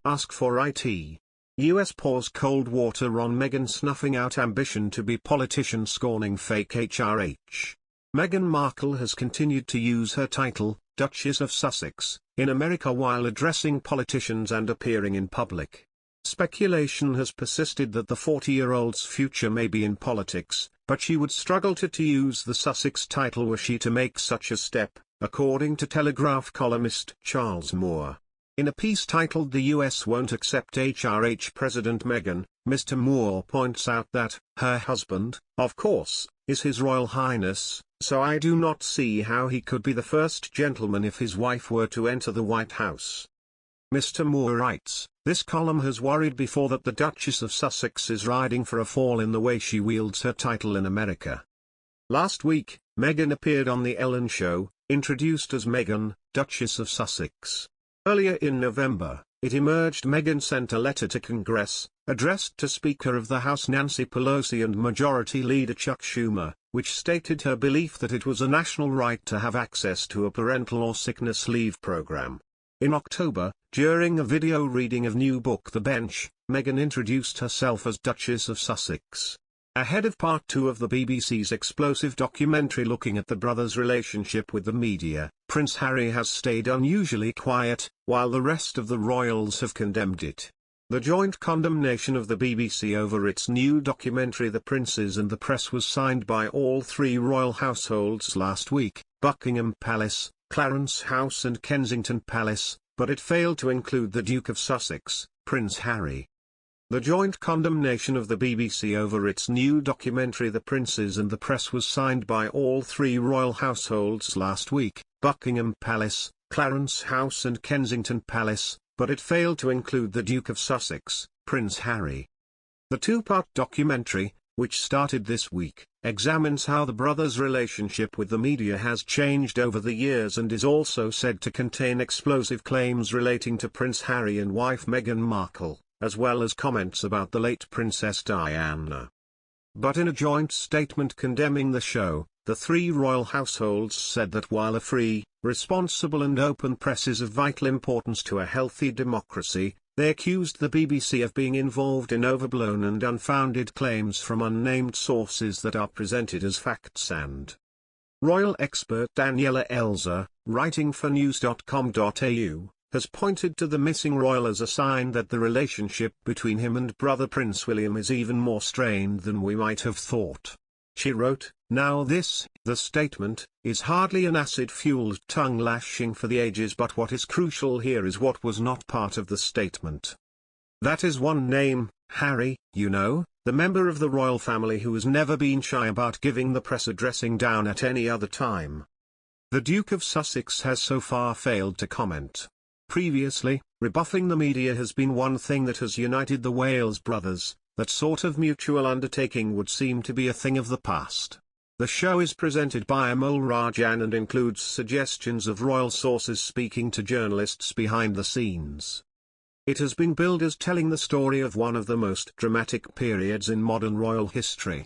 ask for it. US pours cold water on Meghan snuffing out ambition to be politician scorning fake HRH. Meghan Markle has continued to use her title, Duchess of Sussex, in America while addressing politicians and appearing in public. Speculation has persisted that the 40-year-old's future may be in politics, but she would struggle to use the Sussex title were she to make such a step, according to Telegraph columnist Charles Moore. In a piece titled "The US Won't Accept HRH President Meghan," Mr. Moore points out that, her husband, of course, is His Royal Highness, so I do not see how he could be the first gentleman if his wife were to enter the White House. Mr. Moore writes, "This column has worried before that the Duchess of Sussex is riding for a fall in the way she wields her title in America." Last week, Meghan appeared on The Ellen Show, introduced as Meghan, Duchess of Sussex. Earlier in November, it emerged Meghan sent a letter to Congress, addressed to Speaker of the House Nancy Pelosi and Majority Leader Chuck Schumer, which stated her belief that it was a national right to have access to a parental or sickness leave program. In October, during a video reading of new book The Bench, Meghan introduced herself as Duchess of Sussex. Ahead of part 2 of the BBC's explosive documentary looking at the brothers' relationship with the media, Prince Harry has stayed unusually quiet, while the rest of the royals have condemned it. The joint condemnation of the BBC over its new documentary The Princes and the Press was signed by all three royal households last week, Buckingham Palace, Clarence House and Kensington Palace, but it failed to include the Duke of Sussex, Prince Harry. The joint condemnation of the BBC over its new documentary The Princes and the Press was signed by all three royal households last week, Buckingham Palace, Clarence House and Kensington Palace, but it failed to include the Duke of Sussex, Prince Harry. The two-part documentary, which started this week, examines how the brothers' relationship with the media has changed over the years and is also said to contain explosive claims relating to Prince Harry and wife Meghan Markle, as well as comments about the late Princess Diana. But in a joint statement condemning the show, the three royal households said that while a free, responsible and open press is of vital importance to a healthy democracy, they accused the BBC of being involved in overblown and unfounded claims from unnamed sources that are presented as facts and royal expert Daniela Elzer, writing for news.com.au, has pointed to the missing royal as a sign that the relationship between him and brother Prince William is even more strained than we might have thought. She wrote, "Now this, the statement, is hardly an acid-fueled tongue-lashing for the ages, but what is crucial here is what was not part of the statement. That is one name, Harry, you know, the member of the royal family who has never been shy about giving the press a dressing down at any other time. The Duke of Sussex has so far failed to comment. Previously, rebuffing the media has been one thing that has united the Wales brothers. That sort of mutual undertaking would seem to be a thing of the past." The show is presented by Amol Rajan and includes suggestions of royal sources speaking to journalists behind the scenes. It has been billed as telling the story of one of the most dramatic periods in modern royal history.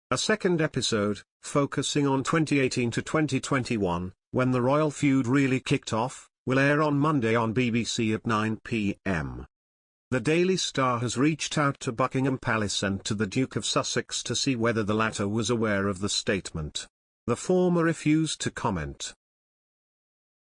A second episode, focusing on 2018 to 2021, when the royal feud really kicked off, will air on Monday on BBC at 9 p.m. The Daily Star has reached out to Buckingham Palace and to the Duke of Sussex to see whether the latter was aware of the statement. The former refused to comment.